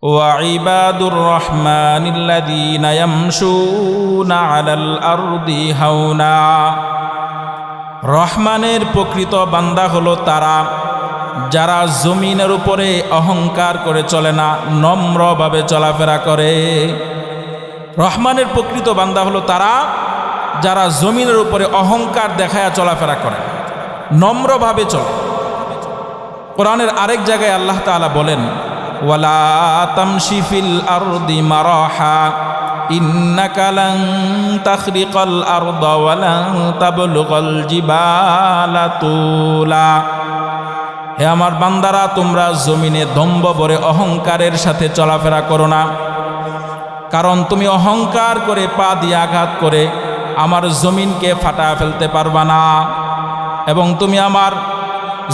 ওয়াইবাদুর রহমানিল্লাযীনা ইয়ামশুনা আলাল আরদি হাওনা। রহমানের প্রকৃত বান্দা হলো তারা যারা জমিনের উপরে অহংকার করে চলে না, নম্রভাবে চলাফেরা করে। রহমানের প্রকৃত বান্দা হলো তারা যারা জমিনের উপরে অহংকার দেখায়া চলাফেরা করে, নম্রভাবে চলে। কোরআনের আরেক জায়গায় আল্লাহ তাআলা বলেন, ওয়ালা তামশি ফিল আরদি মারাহা ইন্নাকা লান তাখরিকাল আরদা ওয়া লান তাবলুগাল জিবালা তুলা। হে আমার বান্দারা, তোমরা জমিনে দম্ভ ভরে অহংকারের সাথে চলাফেরা করো না, কারণ তুমি অহংকার করে পা দিয়ে আঘাত করে আমার জমিনকে ফাটা ফেলতে পারবা না, এবং তুমি আমার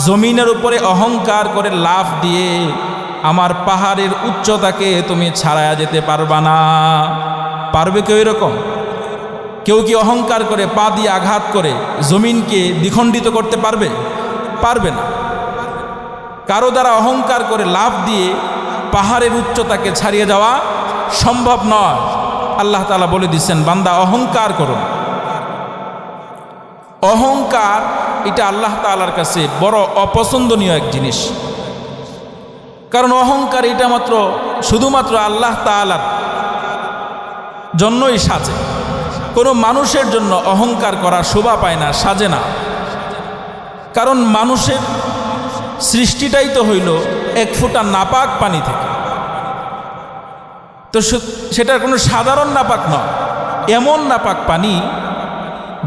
জমিনের উপরে অহংকার করে লাফ দিয়ে আমার পাহাড়ের উচ্চতাকে তুমি ছাড়ায়া যেতে পারবা না। পারবে কেউ এরকম? কেউ কি অহংকার করে পা দিয়ে আঘাত করে জমিনকে দ্বিখণ্ডিত করতে পারবে? পারবে না। কারো দ্বারা অহংকার করে লাফ দিয়ে পাহাড়ের উচ্চতাকে ছাড়িয়ে যাওয়া সম্ভব নয়। আল্লাহ তাআলা বলে দিচ্ছেন, বান্দা অহংকার করো। অহংকার এটা আল্লাহ তাআলার কাছে বড় অপছন্দনীয় এক জিনিস, কারণ অহংকার এটা শুধুমাত্র আল্লাহ তাআলার জন্যই সাজে। কোনো মানুষের জন্য অহংকার করা শোভা পায় না, সাজে না। কারণ মানুষের সৃষ্টিটাই তো হইল এক ফোঁটা নাপাক পানি থেকে, তো সেটার কোনো সাধারণ নাপাক নয়, এমন নাপাক পানি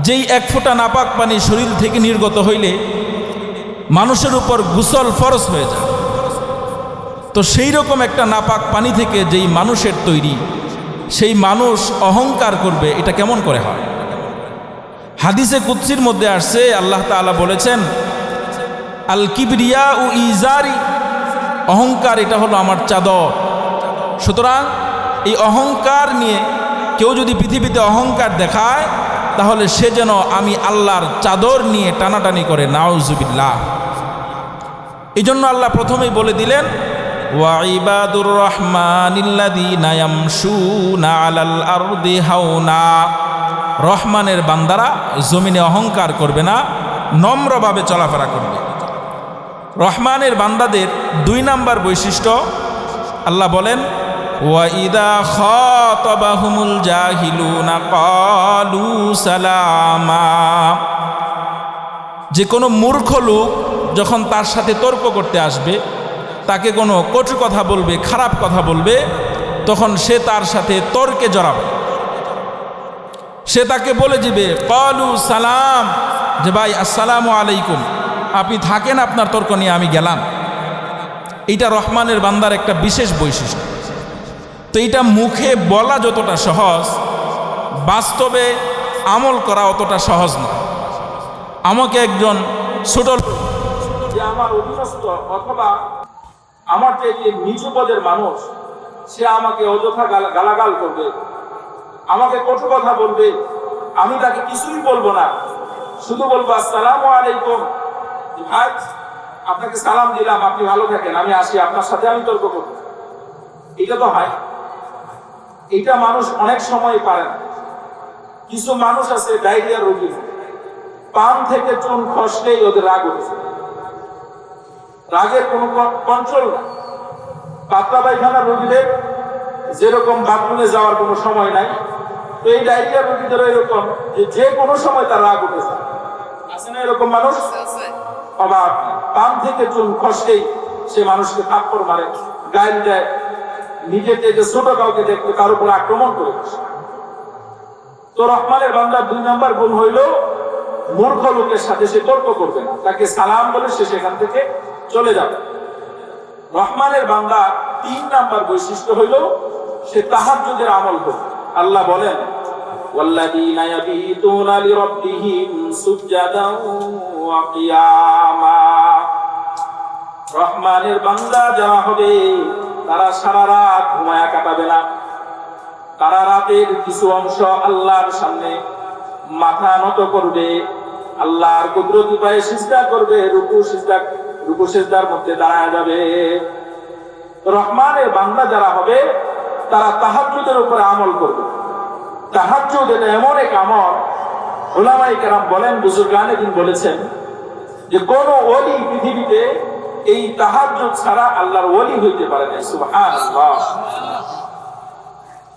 যেই এক ফোঁটা নাপাক পানি শরীর থেকে নির্গত হইলে মানুষের উপর গোসল ফরজ হয়ে যায়। তো সেই রকম একটা নাপাক পানি থেকে যেই মানুষের তৈরি, সেই মানুষ অহংকার করবে, এটা কেমন করে হয়? হাদিসে কুদসির মধ্যে আসছে, আল্লাহ তাআলা বলেছেন, আল কিবরিয়া ও ইজারি, অহংকার এটা হলো আমার চাদর। সুতরাং এই অহংকার নিয়ে কেউ যদি পৃথিবীতে অহংকার দেখায়, তাহলে সে যেন আমি আল্লাহর চাদর নিয়ে টানাটানি করে, নাউজুবিল্লাহ। এই জন্য আল্লাহ প্রথমেই বলে দিলেন, ওয়াইবাদুর রহমানিল্লাযীনা ইয়ামশুনা আলাল আরদি হাওনা। রহমানের বান্দারা জমিনে অহংকার করবে না, নম্রভাবে চলাফেরা করবে। রহমানের বান্দাদের 2 নাম্বার বৈশিষ্ট্য আল্লাহ বলেন, ওয়াইদা খাতাবাহুমুল জাহিলুনা ক্বালু সালামা। যে কোনো মূর্খ লোক যখন তার সাথে তর্ক করতে আসবে, তাকে কোনো কটু কথা বলবে, খারাপ কথা বলবে, তখন সে তার সাথে তর্কে জড়াবে। সে তাকে বলে দিবে ক্বালু সালাম, যে ভাই আসসালামু আলাইকুম, আপনি থাকেন আপনার তর্ক নিয়ে, আমি গেলাম। এইটা রহমানের বান্দার একটা বিশেষ বৈশিষ্ট্য। তো এইটা মুখে বলা যতটা সহজ, বাস্তবে আমল করা অতটা সহজ না। আমাকে একজন ছোট যে আমার অধীনস্থ অথবা আমার যে নিচু পদের মানুষ, সে আমাকে অযথা গালাগাল করবে, আমাকে কটু কথা বলবে, আমি তাকে কিছুই বলবো না, শুধু বলবো আসসালামু আলাইকুম, ভাই আপনাকে সালাম দিলাম, আপনি ভালো থাকেন, আমি আসি, আপনার সাথে আমি তর্ক করব। এটা তো হয়, এটা মানুষ অনেক সময় পারে না। কিছু মানুষ আছে ডায়রিয়ার রোগী, পান থেকে চুন খসলেই ওদের রাগ উঠেছে, রাগের কোনো কন্ট্রোল না। পাতলা পায়খানার রোগীদের যেরকম বাথরুমে যাওয়ার কোনো সময় নাই, তো এই ডায়রিয়ার রোগীদের এরকম যে কোনো সময় তার রাগ উঠেছে। আছে না এরকম মানুষ? অবাক, পান থেকে চুন খসলেই সে মানুষকে থাপ্পড় মারে, গাইল দেয়, নিজের থেকে ছোট কাউকে দেখলে তার উপর আক্রমণ করে। তো রহমানের বান্দার 2 নাম্বার গুণ হইল, মূর্খ লোকের সাথে সে তর্ক করবে না, তাকে সালাম বলে সে সেখান থেকে চলে যাবে। রহমানের বান্দা 3 নাম্বার বৈশিষ্ট্য হইল, সে তাহাজ্জুদের আমল করবে। আল্লাহ বলেন, ওয়াল্লাযীনা ইয়াবিতুনা লিরাব্বিহিম সুজদান ওয়া কিয়ামা। রহমানের বান্দা যারা হবে, তারা সারা রাত ঘুমায়া কাটাবে না, তারা রাতের কিছু অংশ আল্লাহর সামনে মাথা নত করবে, আল্লাহর কুদরতি পায়ে সিজদা করবে, রুকু সিজদার মধ্যে দাঁড়ায় যাবে। রহমানের বান্দা যারা হবে তারা তাহাজ্জুদের উপরে আমল করবে। তাহাজ্জুদ এটা এমন এক আমল, উলামায়ে কেরাম বলেন, বুজুর্গানে দিন বলেছেন যে কোন ওলি পৃথিবীতে এই তাহাজ্জুদ ছাড়া আল্লাহর ওলি হইতে পারে না। সুবহানাল্লাহ।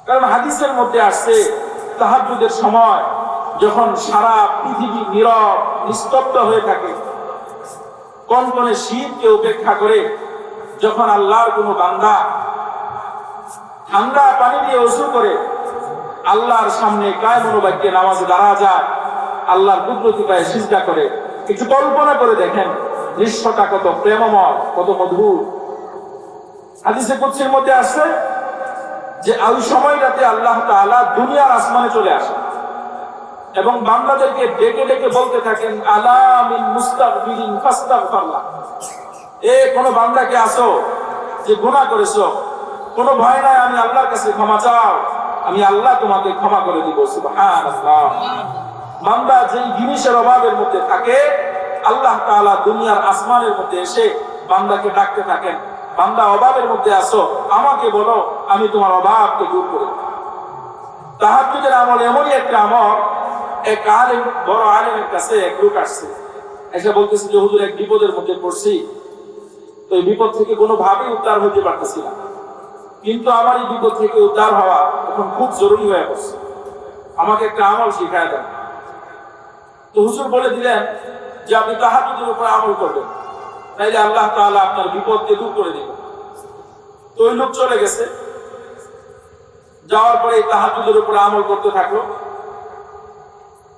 কারণ হাদিসের মধ্যে আসছে তাহাজ্জুদের সময় যখন সারা পৃথিবী নীরব নিস্তব্ধ হয়ে থাকে, কনকনে শীতকে উপেক্ষা করে যখন আল্লাহর কোনো বান্দা ঠান্ডা পানি দিয়ে ওযু করে আল্লাহর সামনে কায় মনোবাক্যে নামাজে দাঁড়া যায়, আল্লাহর কুদরতি পায়ে সিজদা করে, একটু কল্পনা করে দেখেন দৃশ্যটা কত প্রেমময়, কত মধুর। হাদিসে কুদসির মধ্যে আছে যে ওই সময়টাতে আল্লাহ তাআলা দুনিয়ার আসমানে চলে আসে এবং বান্দাদেরকে ডেকে ডেকে বলতে থাকেন, আলা মিন মুস্তাগফিরিন ফাস্তাগফিরল্লাহ। কোন বান্দাকে আসো যে গুনাহ করেছো, কোনো ভয় নাই, আমি আল্লাহর কাছে ক্ষমা চাও, আমি আল্লাহ তোমাকে ক্ষমা করে দিব। সুবহানাল্লাহ। বান্দা যেই জিনিসের অভাবের মধ্যে থাকে আল্লাহ তাআলা দুনিয়ার আসমানের মধ্যে এসে বান্দাকে ডাকতে থাকেন, বান্দা অভাবের মধ্যে আসো, আমাকে বলো, আমি তোমার অভাবকে দূর করে দেব। তাহাজ্জুদের আমল এমনই একটা আমল, এক আলেম, বড় আলেমের কাছে এক লোক আসছে, এসে বলতেছে যে হুজুর এক বিপদের মধ্যে পড়ছি, তো এই বিপদ থেকে কোনোভাবেই উদ্ধার হতে পারতেছি না, কিন্তু আমার এই বিপদ থেকে উদ্ধার হওয়া এখন খুব জরুরি হয়ে পড়ছে, আমাকে একটা আমল শিখায় দেন। তো হুজুর বলে দিলেন যে আপনি তাহাজ্জুদের উপর আমল করবেন, তাইলে আল্লাহ তাআলা আপনার বিপদকে দূর করে দিবেন। তো ওই লোক চলে গেছে, যাওয়ার পরে তাহাজ্জুদের উপর আমল করতে থাকলো।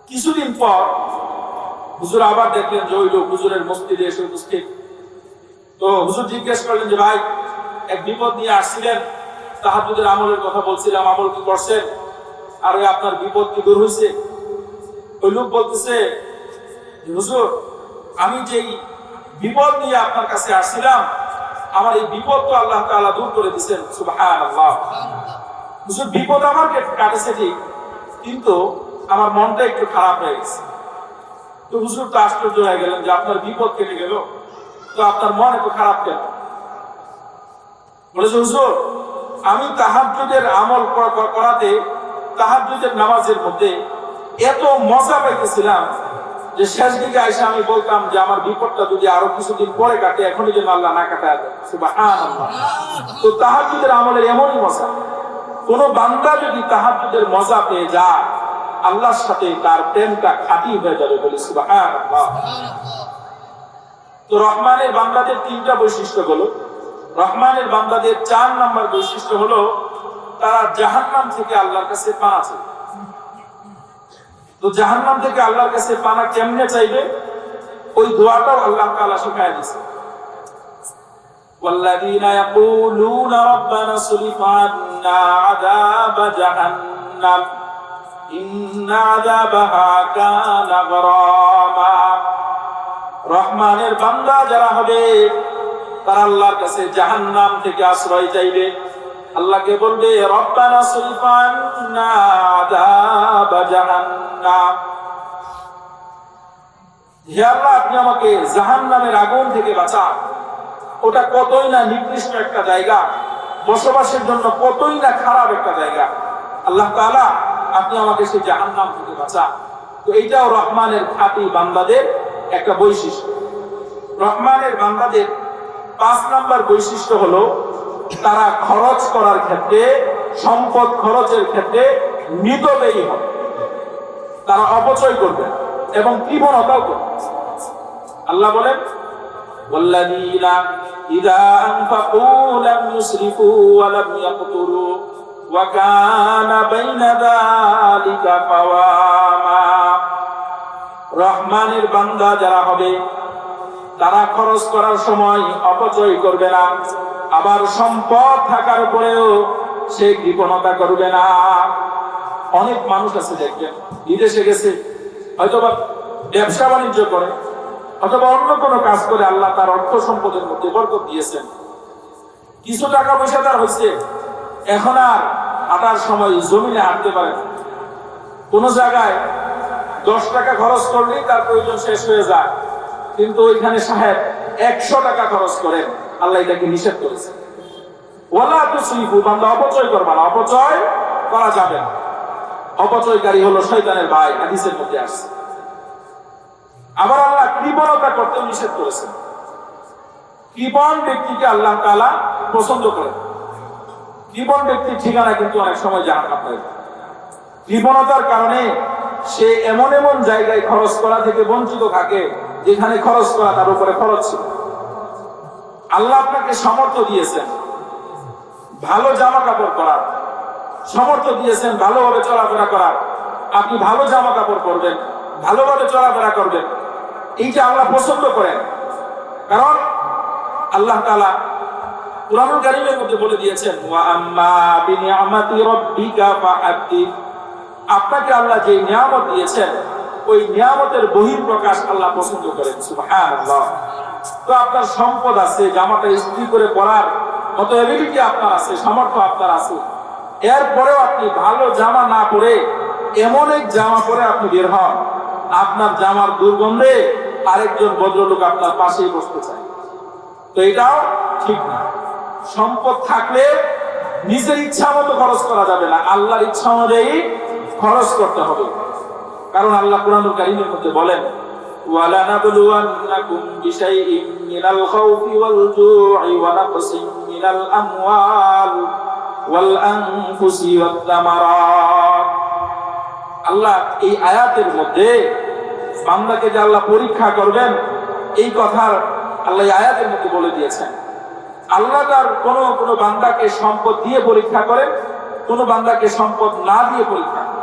কিছুদিন পর হুজুর আবার দেখলেন যে ওই লোক হুজুরের মসজিদে এসে উপস্থিত। তো হুজুর জিজ্ঞেস করলেন যে ভাই, এক বিপদ নিয়ে আসছিলেন, তাহাজ্জুদের আমলের কথা বলছিলাম, আমল কি করছেন, আর ওই আপনার বিপদ কি দূর হয়েছে? ওই লোক বলতেছে, হুজুর আমি যেই বিপদ নিয়ে আপনার কাছে আসছিলাম, আমার এই বিপদ তো আল্লাহ তাআলা দূর করে দিয়েছেন। সুবহানাল্লাহ। হুজুর বিপদ আমার কাটেছে ঠিক, কিন্তু আমার মনটা একটু খারাপ হয়ে গেছে। তো হুজুর তো আশ্চর্য হয়ে গেলেন যে আপনার বিপদ কেটে গেল, তো আপনার মন একটু খারাপ কেন? বলেছে হুজুর আমি তাহাজ্জুদের আমল করাতে, তাহাজ্জুদের নামাজের মধ্যে এত মজা পাইতেছিলাম যে শেষ দিকে আইসা আমি বলতাম যে আমার বিপদটা যদি আরো কিছুদিন পরে কাটে, এখনই যেন আল্লাহ না কাটায় দেয়। সুবহানাল্লাহ। তো তাহাজ্জুদের আমলের এমনই মজা, কোন বান্দা যদি তাহাজ্জুদের মজা পেয়ে যায় আল্লাহর সাথে তার প্রেমটা খাঁটি হয়ে যাবে। বলি সুবহানাল্লাহ। তো রহমানের বান্দাদের তিনটা বৈশিষ্ট্য হলো, রহমানের বান্দাদের 4 নম্বর বৈশিষ্ট্য হলো তারা জাহান্নাম থেকে আল্লাহর কাছে পানা চায়। তো জাহান্নাম থেকে আল্লাহর কাছে পানা কেমনে চাইবে, ওই দোয়াটাও আল্লাহ তাআলা শিখায় দিয়েছে। والذين يقولون ربنا اصرف عنا عذاب جهنم إن عذابها كان غراما। রহমানের বান্দা যারা হবে তারা আল্লাহর কাছে জাহান্নাম থেকে আশ্রয় চাইবে, আল্লাহকে বলবে রব্বানা সরিফ আন্না আযাব জাহান্নাম, হে আল্লাহ আপনি আমাকে জাহান্নামের আগুন থেকে বাঁচান। ওটা কতই না নিকৃষ্ট একটা জায়গা, বসবাসের জন্য কতই না খারাপ একটা জায়গা, আল্লাহ তাআলা আপনি আমাকে সেই জাহান্নাম থেকে বাঁচান। তো এইটাও রহমানের খাঁটি বান্দাদের একটা বৈশিষ্ট্য। রহমানের বান্দাদের 5 নম্বর বৈশিষ্ট্য হলো তারা খরচ করার ক্ষেত্রে, সম্পদ খরচের ক্ষেত্রে মিতব্যয়ী হবে, তারা অপচয় করবে এবং কৃপণতাও করবে। আল্লাহ বলেন والذين إذا أنفقوا لم يسرفوا ولم يقتروا وكان بين ذلك قواما। রহমানের বান্দা যারা হবে তারা খরচ করার সময় অপচয় করবে না, আবার সম্পদ থাকার পরেও সে কৃপণতা করবে না। অনেক মানুষ আছে দেখবেন বিদেশে গেছে, হয়তোবা ব্যবসা বাণিজ্য করে অথবা অন্য কোনো কাজ করে আল্লাহ তার অর্থ সম্পদের মধ্যে বরকত দিয়েছেন, কিছু টাকা পয়সা তার হয়েছে, এখন আর হাঁটার সময় জমিনে হাঁটতে পারে না। কোনো জায়গায় 10 টাকা খরচ করলেই তার প্রয়োজন শেষ হয়ে যায়, কিন্তু ওইখানে সাহেব 100 টাকা খরচ করেন, আল্লাহ এটাকে নিষেধ করেছে। ওয়ালা তুসরিফু, বান্দা অপচয় করবা না, অপচয় করা যাবে না। অপচয়কারী হলো শয়তানের ভাই, হাদিসের মধ্যে আসছে। আবার আল্লাহ কৃপণতা করতে নিষেধ করেছেন। কৃপণ ব্যক্তিকে আল্লাহ তাআলা পছন্দ করেন। কৃপণ ব্যক্তির ঠিকানা কিন্তু অনেক সময় জাহান্নাম হয়। কৃপণতার কারণে সে এমন এমন জায়গায় খরচ করা থেকে বঞ্চিত থাকে যেখানে খরচ করা তার উপরে খরচ ছিল। আল্লাহ আপনাকে সামর্থ্য দিয়েছেন ভালো জামা কাপড় পরার, সামর্থ্য দিয়েছেন ভালোভাবে চলাফেরা করার। আপনি ভালো জামা কাপড় পরবেন, ভালোভাবে চলাফেরা করবেন, এইটা আল্লাহ পছন্দ করেন। কারণ আল্লাহ তাআলা কুরআনুল কারীমের মধ্যে বলে দিয়েছেন, ওয়া আম্মা বিনিআমাতি রাব্বিকা ফাহাদ্দিস। আপনাকে আল্লাহ যে নিয়ামত দিয়েছেন ওই নিয়ামতের বহিঃপ্রকাশ আল্লাহ পছন্দ করেন। সুবহানাল্লাহ। তো আপনার সম্পদ আছে, জামাটা ইস্ত্রি করে পরার মতো এবিলিটি আপনার আছে, সামর্থ্য আপনার আছে, এরপরেও আপনি ভালো জামা না পরে এমন এক জামা পরে আপনি বের হন, আপনার জামার দুর্গন্ধে আরেকজন ভদ্রলোক আপনার পাশেই বসতে চায়। তো এটাও ঠিক না। সম্পদ থাকলে নিজের ইচ্ছা মতো খরচ করা যাবে না, আল্লাহর ইচ্ছা অনুযায়ী খরচ করতে হবে। কারণ আল্লাহ কুরআনুল কারীমের মধ্যে বলেন, ওয়ালানাবলুওয়ান্নাকুম বিশাইইম মিনাল খাউফি ওয়াল জু'i ওয়া নাকসিম মিনাল আমওয়াল ওয়াল আনফুসি ওয়াত তামারাত। আল্লাহ এই আয়াতের মধ্যে বান্দাকে যে আল্লাহ পরীক্ষা করবেন এই কথা আল্লাহ এই আয়াতের মধ্যে বলে দিয়েছেন। আল্লাহ তার কোনো বান্দাকে সম্পদ দিয়ে পরীক্ষা করেন, কোনো বান্দাকে সম্পদ না দিয়ে পরীক্ষা করেন।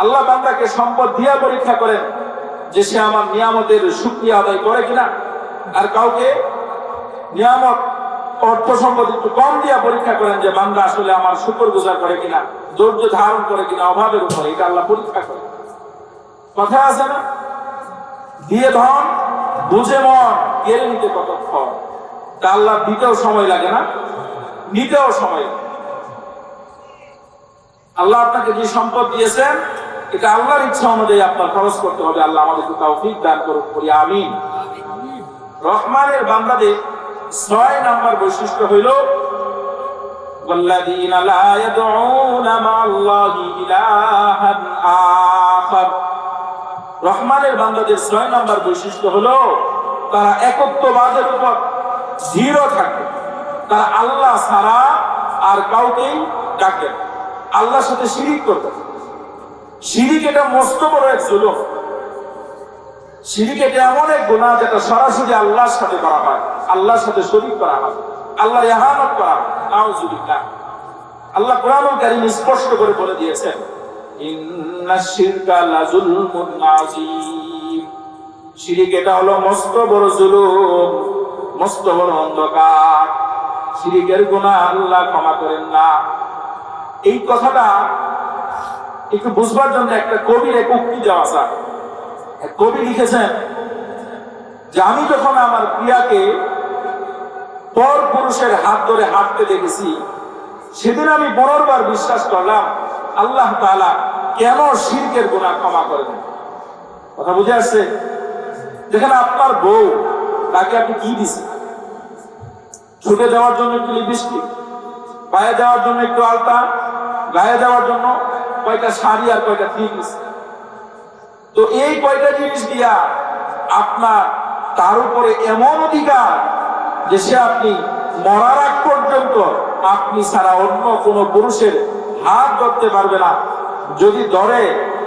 আল্লাহ বান্দাকে সম্পদ দিয়ে পরীক্ষা করেন যে সে আমার নিয়ামতের শুকরিয়া আদায় করে কিনা, আর কাউকে নিয়ামত অর্থ সম্পদ একটু কম দিয়ে পরীক্ষা করেন যে বান্দা আসলে আমার শুকরগুজার করে কিনা, ধৈর্য ধারণ করে কিনা অভাবের উপরে, এটা আল্লাহ পরীক্ষা করে। কথা আছে না, দিয়ে ধন বুঝে মন কেড়ে নিতে কতক্ষণ, তা আল্লাহ দিতেও সময় লাগে না, নিতেও সময় লাগে। আল্লাহ আপনাকে যে সম্পদ দিয়েছেন এটা আল্লাহর ইচ্ছা অনুযায়ী আপনার খরচ করতে হবে। আল্লাহ আমাদেরকে তৌফিক দান করুন, বলি আমিন। রহমানের বান্দাদের 6 নাম্বার বৈশিষ্ট্য হইল ওয়াল্লাযীনা লা ইয়াদউনা মা'আল্লাহি ইলাহান আখার। রহমানের বান্দাদের 6 নাম্বার বৈশিষ্ট্য হলো তারা একত্ববাদের উপর দৃঢ় থাকে। তারা আল্লাহ ছাড়া আর কাউকেই ডাকে না, আল্লাহর সাথে শিরিক করতে। শিরিক এটা মস্ত বড় এক জুলুম। শিরিক এটা এমন এক গুনাহ যেটা সরাসরি আল্লাহর সাথে করা হয়, আল্লাহর সাথে শরীক করা হয়, আল্লাহর ইহানত করা হয়। নাউযুবিল্লাহ। আল্লাহ কুরআনুল কারীম স্পষ্ট করে বলে দিয়েছেন, ইন্নাশ শিরকা লাযুলমুন আযীম। শিরিক এটা হলো মস্ত বড় জুলুম, মস্ত বড় অন্ধকার। শিরিকের গুনাহ আল্লাহ ক্ষমা করেন না। এই কথাটা একটু বুঝবার জন্য একটা কবির এক উক্তি দেওয়া যায়। এক কবি লিখেছেন যে আমি যখন আমার প্রিয়াকে পর পুরুষের হাত ধরে হাঁটতে দেখেছি সেদিন আমি 15 বার বিশ্বাস করলাম আল্লাহ তাআলা কেন শিরকের গুনাহ ক্ষমা করেন। কথা বুঝে আসছে? যেখানে আপনার বউ, তাকে আপনি কি দিছেন? ছুটে যাওয়ার জন্য একটু লিপস্টিক, পায়ে দেওয়ার জন্য একটু আলতা, গায়ে দেওয়ার জন্য কয়টা শাড়ি আর কয়টা থ্রি পিস। তো এই কয়টা জিনিস দিয়া আপনার তার উপরে এমন অধিকার যে সে আপনি মরার আগ পর্যন্ত আপনি ছাড়া অন্য কোনো পুরুষের হাত ধরতে পারবে না। যদি ধরে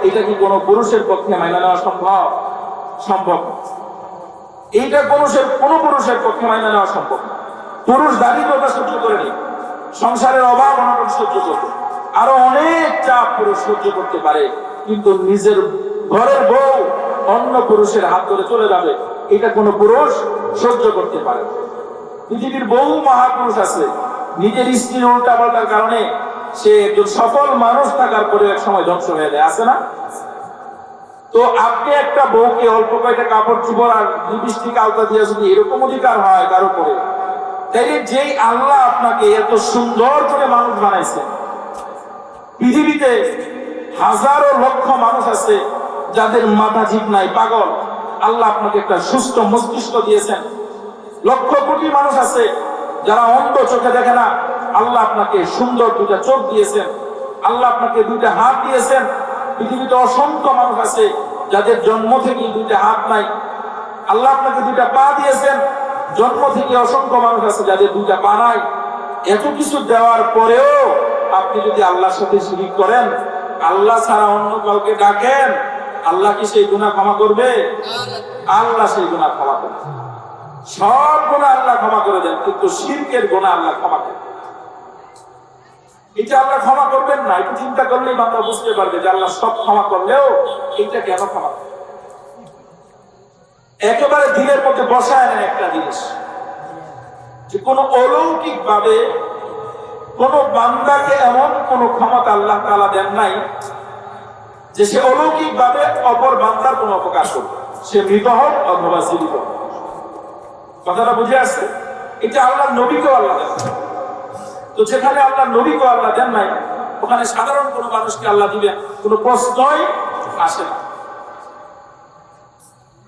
এটা কি কোনো পুরুষের পক্ষে মাইনা নেওয়া সম্ভব? সম্ভব। এইটা কোনো পুরুষের পক্ষে মাইনা নেওয়া সম্ভব। পুরুষ দারিদ্রতা সহ্য করে নেই, সংসারের অভাব অনটন সহ্য করবে, আরো অনেক চাপ পুরুষ সহ্য করতে পারে, কিন্তু নিজের ঘরের বউ অন্য পুরুষের হাত ধরে চলে যাবে, এটা কোনো পুরুষ সহ্য করতে পারে। পৃথিবীর বহু মহাপুরুষ আছে নিজের স্ত্রীর উল্টা পাল্টার কারণে সে একজন সফল মানুষ থাকার পরে এক সময় ধ্বংস হয়ে যায়, আছে না? তো আপনি একটা বউকে অল্প কয়টা কাপড় চোপড় আর লিপস্টিক আলতা দিয়ে যদি এরকম অধিকার হয় কারো উপরে, তাইলে যেই আল্লাহ আপনাকে এত সুন্দর করে মানুষ বানাইছেন, পৃথিবীতে হাজারো লক্ষ মানুষ আছে যাদের মাথা ঠিক নাই, পাগল, আল্লাহ আপনাকে একটা সুস্থ মস্তিষ্ক দিয়েছেন। লক্ষ কোটি মানুষ আছে যারা অন্ধ, চোখে দেখে না, আল্লাহ আপনাকে সুন্দর দুইটা চোখ দিয়েছেন, আল্লাহ আপনাকে দুইটা হাত দিয়েছেন। পৃথিবীতে অসংখ্য মানুষ আছে যাদের জন্ম থেকেই দুইটা হাত নাই। আল্লাহ আপনাকে দুইটা পা দিয়েছেন, জন্ম থেকে অসংখ্য মানুষ আছে যাদের দুইটা পা নাই। এত কিছু দেওয়ার পরেও আপনি যদি আল্লাহর সাথে শিরিক করেন, আল্লাহ ছাড়া অন্য কাউকে ডাকেন, আল্লাহ কি সেই গুনাহ ক্ষমা করবে? আল্লাহ সেই গুনাহ ক্ষমা করবে। সব গুনাহ আল্লাহ ক্ষমা করে দেন, কিন্তু শিরকের গুনাহ আল্লাহ ক্ষমা করেন। এটা আল্লাহ ক্ষমা করবেন না, একটু চিন্তা করলেই বান্দা বুঝতে পারবে যে আল্লাহ সব ক্ষমা করলেও এটা কেন ক্ষমা করবে। একেবারে দিলের মধ্যে বসায় নেন একটা জিনিস, যে কোন অলৌকিক ভাবে কোন বান্দাকে এমন কোন ক্ষমতা আল্লাহ তাআলা দেন নাই যে সে অলৌকিক ভাবে অপর বান্দার কোন উপকার করবে, সে মৃত হোক অথবা জীবিত হোক। কথাটা বুঝে আসছে? এটা আল্লাহ নবীকেও আল্লাহ দেন। তো যেখানে আল্লাহ নবীকেও আল্লাহ দেন নাই, ওখানে সাধারণ কোন মানুষকে আল্লাহ দিবে কোন প্রশ্নই আসে না।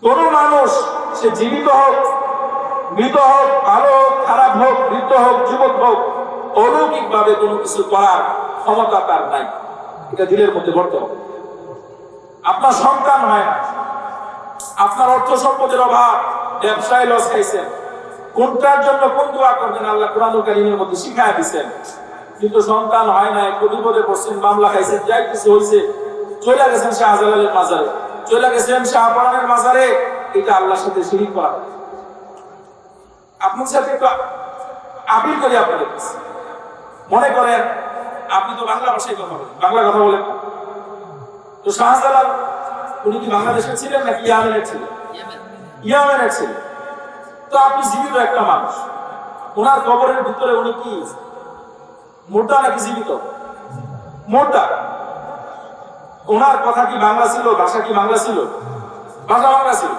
কোন মানুষ সে জীবিত হোক, মৃত হোক, ভালো হোক, খারাপ হোক, বৃদ্ধ হোক, যুবক হোক, অলৌকিক ভাবে কোনো কিছু করার ক্ষমতা তার নাই। এটা দিলের মধ্যে ভরতে হবে। আপনার সন্তান হয় না, আপনার অর্থ সম্পদের অভাব, ব্যবসায় লস খাইছেন, কোনটার জন্য কোন দোয়া করবেন আল্লাহ কোরআনুল কারীমের মধ্যে শিখায় দিচ্ছেন, কিন্তু সন্তান হয় না, একটু বিপদে পড়ছেন, মামলা খাইছেন, যাই কিছু হয়েছে, চলে গেছেন শাহজালালের মাজারে, চলে গেছেন শাহপরানের মাজারে। এটা আল্লাহর সাথে শিরিক করা। আপনার সাথে একটু আপিল করি আপনাদের কাছে, মনে করেন আপনি তো বাংলা ভাষায় কথা বলেন, বাংলা কথা বলেন, তো শাহজালাল উনি কি বাংলাদেশের ছিলেন নাকি ইয়ামেনের ছিলেন? ইয়ামেনের ছিলেন। তো আপনি জীবিত একটা মানুষ, ওনার কবরের ভিতরে উনি কি মোটা নাকি জীবিত? মোটা। ওনার কথা কি বাংলা ছিল? ভাষা কি বাংলা ছিল? ভাষা বাংলা ছিল।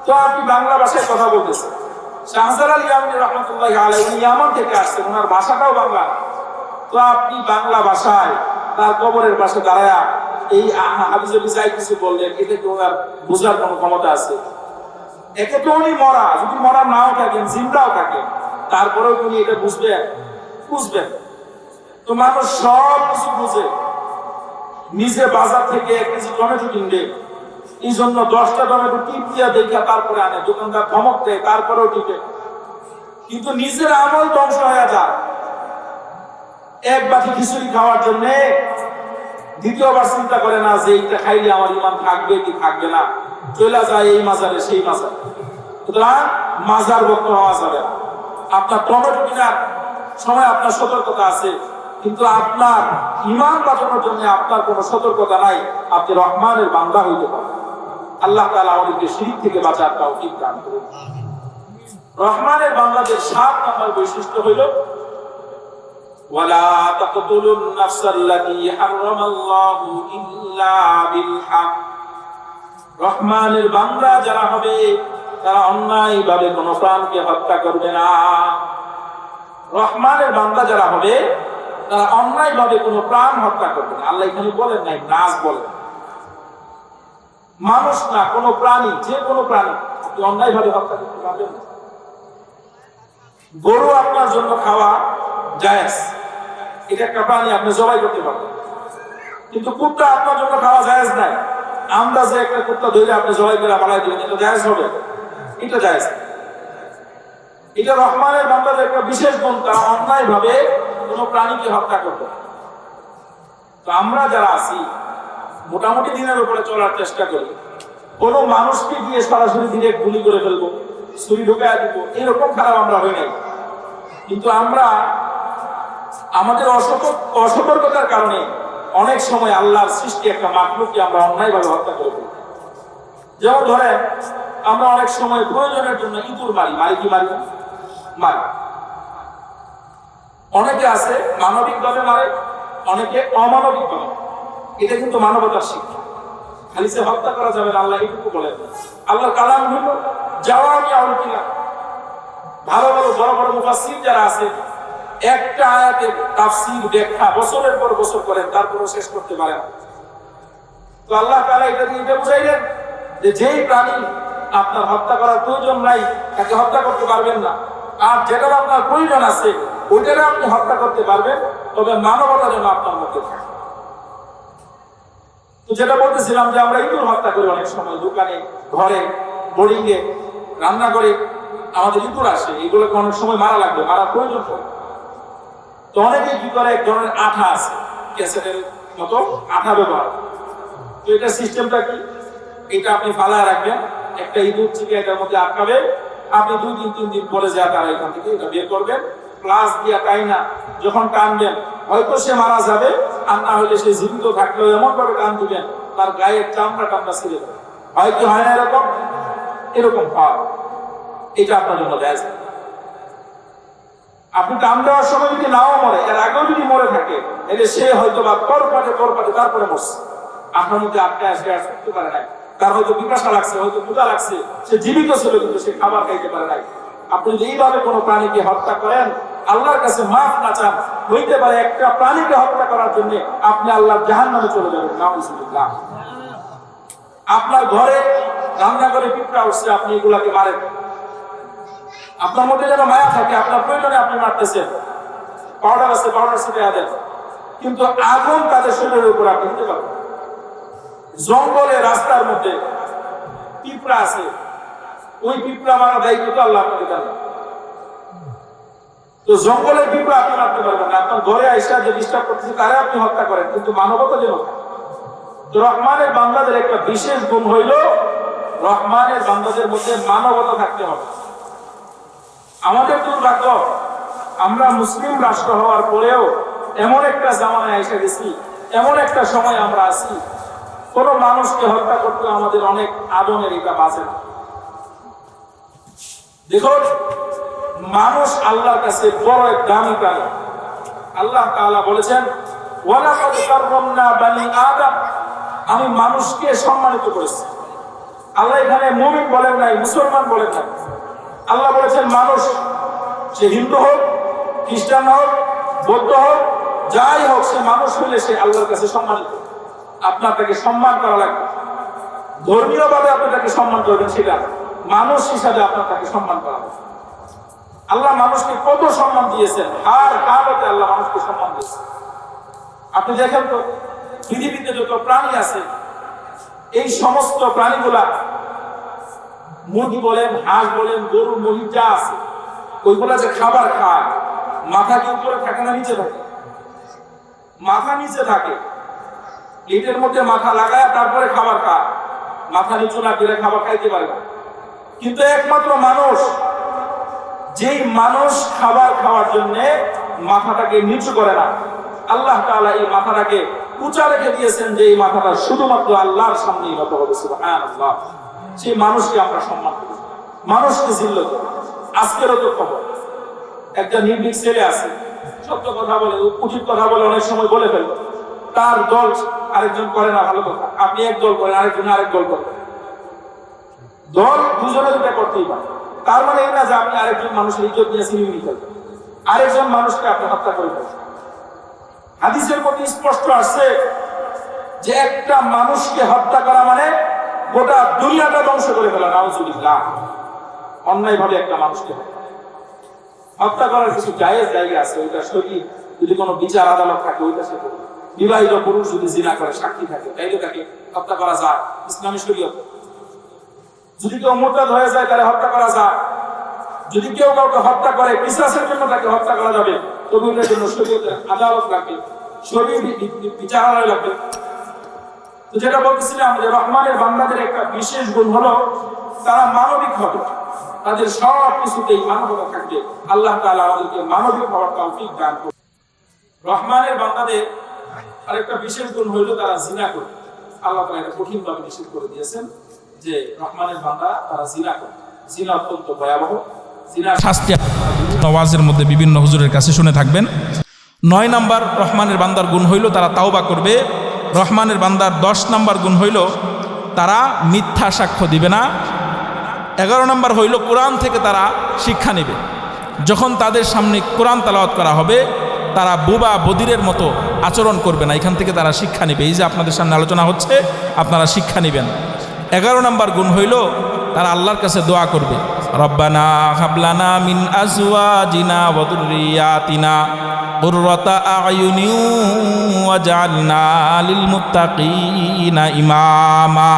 তো আপনি বাংলা ভাষায় কথা বলতেছেন। শাহজালাল ইয়ামানী রাহমাতুল্লাহি আলাইহি উনি ইয়ামান থেকে আসছেন, ওনার ভাষাটাও বাংলা। তো আপনি বাংলা ভাষায় তার কবরের পাশে দাঁড়ায়া এই হাবিজাবি যাই কিছু বললেন, এতে কি ওনার বোঝার কোনো ক্ষমতা আছে? একে তো উনি মরা, যদি মরা নাও থাকেন, জিন্দাও থাকেন, তারপরেও উনি এটা বুঝবেন? বুঝবেন। তো মানুষ সব কিছু বুঝে। নিজে বাজার থেকে 1 কেজি টমেটো কিনবে, এই জন্য 10টা টমেটো টিপ দিয়া দেখা তারপরে আনে, দোকানদার ধমক দেয়, তারপরেও টিপে। কিন্তু নিজের আমল ধ্বংস হয়ে যায়। এক বাটি খিচুড়ি খাওয়ার জন্য দ্বিতীয়বার চিন্তা করে না যে এইটা খাইলে আমার ইমান থাকবে কি থাকবে না, চলে যায় এই মাজারে সেই মাজারে। সুতরাং মাজার ভক্ত হওয়া যাবে না। আপনার টমেটো কেনার সময় আপনার সতর্কতা আছে, কিন্তু আপনার ইমান বাঁচানোর জন্য আপনার কোনো সতর্কতা নাই। আপনি রহমানের বান্দা হইতে পারেন। আল্লাহ তাআলা আমাদেরকে শিরক থেকে বাঁচার তৌফিক দান করুন। রহমানের বান্দাদের 7 নম্বর বৈশিষ্ট্য হইল ওয়ালা তাকতুলুন নাফসাল্লাতী হারামাল্লাহু ইল্লা বিল হক। রহমানের বান্দা যারা হবে তারা অন্যায়ভাবে কোনো প্রাণকে হত্যা করবে না। রহমানের বান্দা যারা হবে তারা অন্যায়ভাবে কোনো প্রাণ হত্যা করবে না। আল্লাহ এখানে বলেন নাই, নাস বলেন। মানুষ না, কোনো প্রাণী, যে কোনো প্রাণী আপনি অন্যায়ভাবে হত্যা করতে পারবেন না। গরু আপনার জন্য খাওয়া জায়েজ, এটা একটা প্রাণী, আপনি জবাই করতে পারবেন। কিন্তু কুত্তা আপনার জন্য খাওয়া জায়েজ নাই। আন্দাজে একটা কুত্তা ধরে আপনি জবাই করে বানাই দিবেন, এটা জায়েজ হবে? এটা জায়েজ। এটা রহমানের বান্দাদের একটা বিশেষ গুণ, তারা অন্যায়ভাবে কোনো প্রাণীকে হত্যা করবে। তো আমরা যারা আছি মোটামুটি দিনের উপরে চলার চেষ্টা করি, কোনো মানুষকে দিয়ে সরাসরি ডিরেক্ট গুলি করে ফেলবো, ছুরি ঢুকায় দিব, এরকম খারাপ আমরা হই নাই। কিন্তু আমরা আমাদের অসতর্কতার কারণে অনেক সময় আল্লাহর সৃষ্টি একটা মাখলুককে আমরা অন্যায়ভাবে হত্যা করে ফেলি। যেমন ধরেন আমরা অনেক সময় প্রয়োজনের জন্য ইঁদুর মারি, কি মারি? মারি। অনেকে আছে মানবিকভাবে মারে, অনেকে অমানবিকভাবে। এটা কিন্তু মানবতার শিক্ষা। খালি সে হত্যা করা যাবে না, আল্লাহ এটুকু বলেন। আল্লাহর কালাম হইল জাওয়ামি আউলকিলা। ভালো ভালো বড় বড় মুফাসসির যারা আছে, একটা আয়াতের তাফসীর ব্যাখ্যা বছরের পর বছর করেন, তারপরও শেষ করতে পারেন না। তো আল্লাহ তাআলা এটা দিয়ে বুঝাইলেন যে যেই প্রাণী আপনার হত্যা করার প্রয়োজন নাই, তাকে হত্যা করতে পারবেন না। আর যেটা আপনার প্রয়োজন আছে ওইটাকে আপনি হত্যা করতে পারবেন, তবে মানবতা যেন আপনার মধ্যে থাকে। তো যেটা বলতেছিলাম যে আমরা ইঁদুর হত্যা করি অনেক সময়, দোকানে, ঘরে, বোর্ডিংয়ে, রান্না করে আমাদের ইঁদুর আসে, এগুলোকে অনেক সময় মারা লাগবে, মারা প্রয়োজন পড়ে। তো অনেকেই কি করে, এক ধরনের আঠা আছে, ক্যাসেটের মতো আঠা ব্যবহার। তো এটা সিস্টেমটা কি, এটা আপনি ফালায় রাখবেন, একটা ইঁদুর থেকে এটার মধ্যে আটকাবে, আপনি 2-3 দিন পরে যা তারা এখান থেকে এটা বের করবেন, প্লাস দিয়া তাই না যখন টানবেন হয়তো সে মারা যাবে, আর না হলে সে জীবিত থাকলেও এমন ভাবে টান দিবেন তার গায়ের চামড়া ছিঁড়ে যাবে। হয়তো হয় না এরকম, এরকম হয়। এটা আপনার জন্য ব্যাস। আপনি টান দেওয়ার সময় যদি নাও মরে, এর আগেও যদি মরে থাকে, এলে সে হয়তো বা তরপাটে তারপরে মরছে, আপনার মধ্যে আটকে আসবে, আর করতে পারে নাই, তার হয়তো পিপাসা লাগছে, হয়তো ক্ষুধা লাগছে, সে জীবিত ছিল কিন্তু সে খাবার খাইতে পারে নাই। আপনি যদি এইভাবে কোনো প্রাণীকে হত্যা করেন, আল্লাহর কাছে মাফ না চান, হইতে পারে একটা প্রাণীকে হত্যা করার জন্য আপনি আল্লাহর জাহান্নামে চলে যাবেন। নাউযুবিল্লাহ। আপনার ঘরে রান্না করে পিঁপড়া উঠছে, আপনি এগুলাকে মারেন, আপনার মধ্যে যেন মায়া থাকে, আপনার প্রয়োজনে আপনি মারতেছেন, পাউডার আছে পাউডার ছিটিয়ে দেন, কিন্তু আগুন তাদের শরীরের উপর আপনি দিতে পারবেন। জঙ্গলে রাস্তার মধ্যে পিঁপড়া আছে, ওই পিঁপড়া মারা দায়িত্ব তো আল্লাহ আপনাকে দেন। তো জঙ্গলের পিঁপড়া আপনি মারতে পারবেন না, আপনার ঘরে আইসা যে ডিস্টার্ব করতেছে তারা আপনি হত্যা করেন, কিন্তু মানবতা যেন। তো রহমানের বান্দাদের একটা বিশেষ গুণ হইল, রহমানের বান্দাদের মধ্যে মানবতা থাকতে হবে। আমাদের দুর্ভাগ্য, আমরা মুসলিম রাষ্ট্র হওয়ার পরেও এমন একটা জামানায় এসে গেছি, এমন একটা সময় আমরা আছি, কোন মানুষকে হত্যা করতে আমাদের অনেক আদমের এটা বাঁচে না। দেখুন, মানুষ আল্লাহর কাছে বড় এক দামি প্রাণী। আল্লাহ তাআলা বলেছেন, ওয়ালাকাদ কাররামনা বানি আদম, আমি মানুষকে সম্মানিত করেছি। আল্লাহ এখানে মুমিন বলেন নাই, মুসলমান বলেন নাই, আল্লাহ বলেছেন মানুষ, সে হিন্দু হোক, খ্রিস্টান হোক, বৌদ্ধ হোক, যাই হোক, সে মানুষ হইলে সে আল্লাহর কাছে সম্মানিত। আপনার তাকে সম্মান করা লাগবে, ধর্মীয় ভাবে আপনি তাকে সম্মান করবেন, সেটা মানুষ হিসাবে আপনার তাকে সম্মান করা হবে। আল্লাহ মানুষকে কত সম্মান দিয়েছেন, আর কারণে আল্লাহ মানুষকে সম্মান দিয়েছেন। আপনি দেখেন তো, পৃথিবীতে যত প্রাণী আছে, এই সমস্ত প্রাণীগুলা, মুরগি বলেন, হাঁস বলেন, গরু, মহিষ যা আছে, ওইগুলা যে খাবার খায়, মাথা কি উপরে থাকে না নিচে থাকে? মাথা নিচে থাকে, প্লেটের মধ্যে মাথা লাগায় তারপরে খাবার খায়, মাথা নিচু না দিলে খাবার খাইতে পারে না। কিন্তু একমাত্র মানুষ, যেই মানুষ খাবার খাওয়ার জন্য মাথাটাকে নিচু করে না, আল্লাহ তাআলা এই মাথাটাকে উঁচা রেখে দিয়েছেন, যে এই মাথাটা শুধুমাত্র আল্লাহর সামনেই নত হবে। সুবহানাল্লাহ। সেই মানুষকে আমরা সম্মান করি, মানুষকে জিল্লত করি। আজকেরও তো খবর, একটা নির্ভীক ছেলে আছে, সত্য কথা বলে, উচিত কথা বলে, অনেক সময় বলে ফেলবে, তার দল আরেকজন করে না, ভালো কথা, আপনি এক দল করেন, আরেকজন আরেক দল করেন, দল দুজনে দুটা করতেই পারে। তার মানে এই না যে আপনি আরেকজন মানুষের ইজ্জত নিয়ে ছিনিয়ে নিতে পারবেন, আরেকজন মানুষকে আপনি হত্যা করে ফেলছেন। হাদিসের মধ্যে স্পষ্ট আসছে যে একটা মানুষকে হত্যা করা মানে গোটা দুনিয়াটা ধ্বংস করে ফেলা। নাউযুবিল্লাহ। অন্যায় ভাবে একটা মানুষকে হত্যা করার কিছু জায়েজ জায়গা আছে, ওইটা শরীর যদি কোনো বিচার আদালত থাকে ওইটা সে করবে। বিবাহিত পুরুষ যদি জিনা করে, সাক্ষী থাকে, তাইলে তাকে হত্যা করা যায় ইসলামী শরীয়ত। যদি কেউ মুরতাদ হয়ে যায় তাহলে হত্যা করা যায়। যদি কেউ কাউকে হত্যা করে কিসাসের জন্য তাকে হত্যা করা যাবে, তবে ওটার জন্য শরীয়তের আদালত লাগবে, শরীর বিচারালয় লাগবে। তো যেটা বলতেছিলাম যে রহমানের বান্দাদের একটা বিশেষ গুণ হলো তারা মানবিক হবে, তাদের সব কিছুতেই মানবতা থাকবে। আল্লাহ তাআলা আমাদেরকে মানবিক হওয়ার তৌফিক দান করুন। রহমানের বান্দাদের আরেকটা বিশেষ গুণ হইল তারা জিনা করে। আল্লাহ তাআলা এটা কঠিনভাবে নিষেধ করে দিয়েছেন যে রহমানের বান্দা তারা জিনা করে। জিনা অত্যন্ত ভয়াবহ, জিনা শাস্তি নওয়াজের মধ্যে বিভিন্ন হুজুরের কাছে শুনে থাকবেন। 9 নাম্বার রহমানের বান্দার গুণ হইল তারা তাওবা করবে। রহমানের বান্দার 10 নাম্বার গুণ হইল তারা মিথ্যা সাক্ষ্য দিবে না। 11 নাম্বার হইল কোরআন থেকে তারা শিক্ষা নেবে। যখন তাদের সামনে কোরআন তেলাওয়াত করা হবে তারা বোবা বদিরের মতো আচরণ করবে না, এখান থেকে তারা শিক্ষা নেবে। এই যে আপনাদের সামনে আলোচনা হচ্ছে, আপনারা শিক্ষা নেবেন। 11 নাম্বার গুণ হইল তারা আল্লাহর কাছে দোয়া করবে। রব্বানা হাবলানা মিন আজওয়াজিনা ওয়া যুররিয়াতিনা কুররাতা আয়ুনিন ওয়াজআলনা লিল মুত্তাকিনা ইমামা।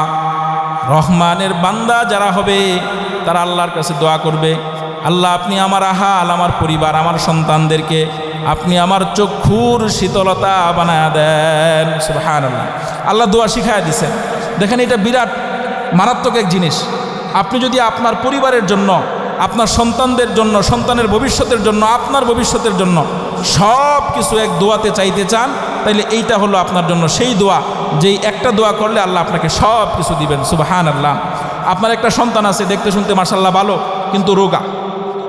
রহমানের বান্দা যারা হবে তারা আল্লাহর কাছে দোয়া করবে, আল্লাহ আপনি আমার আহাল, আমার পরিবার, আমার সন্তানদেরকে আপনি আমার চক্ষুর শীতলতা বানায়া দেন। সুবহানাল্লাহ। আল্লাহ দোয়া শিখায়া দিছেন। দেখেন এটা বিরাট মারাত্মক এক জিনিস। আপনি যদি আপনার পরিবারের জন্য, আপনার সন্তানদের জন্য, সন্তানের ভবিষ্যতের জন্য, আপনার ভবিষ্যতের জন্য সব কিছু এক দোয়াতে চাইতে চান, তাইলে এইটা হলো আপনার জন্য সেই দোয়া, যেই একটা দোয়া করলে আল্লাহ আপনাকে সব কিছু দিবেন। সুবহানাল্লাহ। আপনার একটা সন্তান আছে, দেখতে শুনতে মাশাআল্লাহ ভালো, কিন্তু রোগা,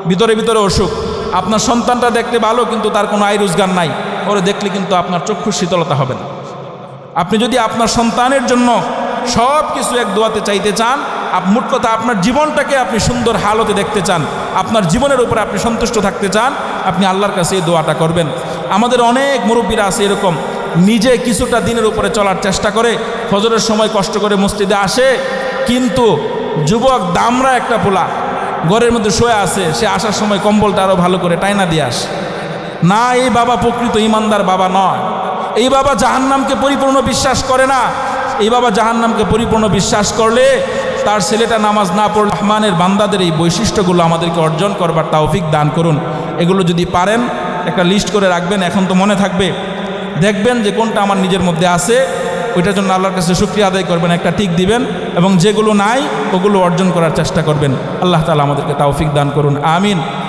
ভিতরে ভিতরে অসুখ। আপনার সন্তানটা দেখতে ভালো, কিন্তু তার কোনো আয় রোজগার নাই, ওরে দেখলে কিন্তু আপনার চক্ষুর শীতলতা হবে না। আপনি যদি আপনার সন্তানের জন্য সব কিছু এক দোয়াতে চাইতে চান, মোট কথা আপনার জীবনটাকে আপনি সুন্দর হালতে দেখতে চান, আপনার জীবনের উপরে আপনি সন্তুষ্ট থাকতে চান, আপনি আল্লাহর কাছে এই দোয়াটা করবেন। আমাদের অনেক মুরব্বীরা আছে এরকম, নিজে কিছুটা দিনের উপরে চলার চেষ্টা করে, ফজরের সময় কষ্ট করে মসজিদে আসে, কিন্তু যুবক দামরা একটা পোলা ঘরের মধ্যে শুয়ে আছে, সে আসার সময় কম্বলটা আরও ভালো করে টাইনা দিয়ে আসে না। এই বাবা প্রকৃত ইমানদার বাবা নয়। এই বাবা জাহান্নামকে পরিপূর্ণ বিশ্বাস করে না। এই বাবা জাহান্নামকে পরিপূর্ণ বিশ্বাস করলে তার ছেলেটা নামাজ না পড়লে, রহমানের বান্দাদের এই বৈশিষ্ট্যগুলো আমাদেরকে অর্জন করবার তৌফিক দান করুন। এগুলো যদি পারেন একটা লিস্ট করে রাখবেন, এখন তো মনে থাকবে, দেখবেন যে কোনটা আমার নিজের মধ্যে আছে, ওইটার জন্য আল্লাহর কাছে শুকরিয়া আদায় করবেন, একটা টিক দিবেন, এবং যেগুলো নাই ওগুলো অর্জন করার চেষ্টা করবেন। আল্লাহ তাআলা আমাদেরকে তৌফিক দান করুন। আমিন।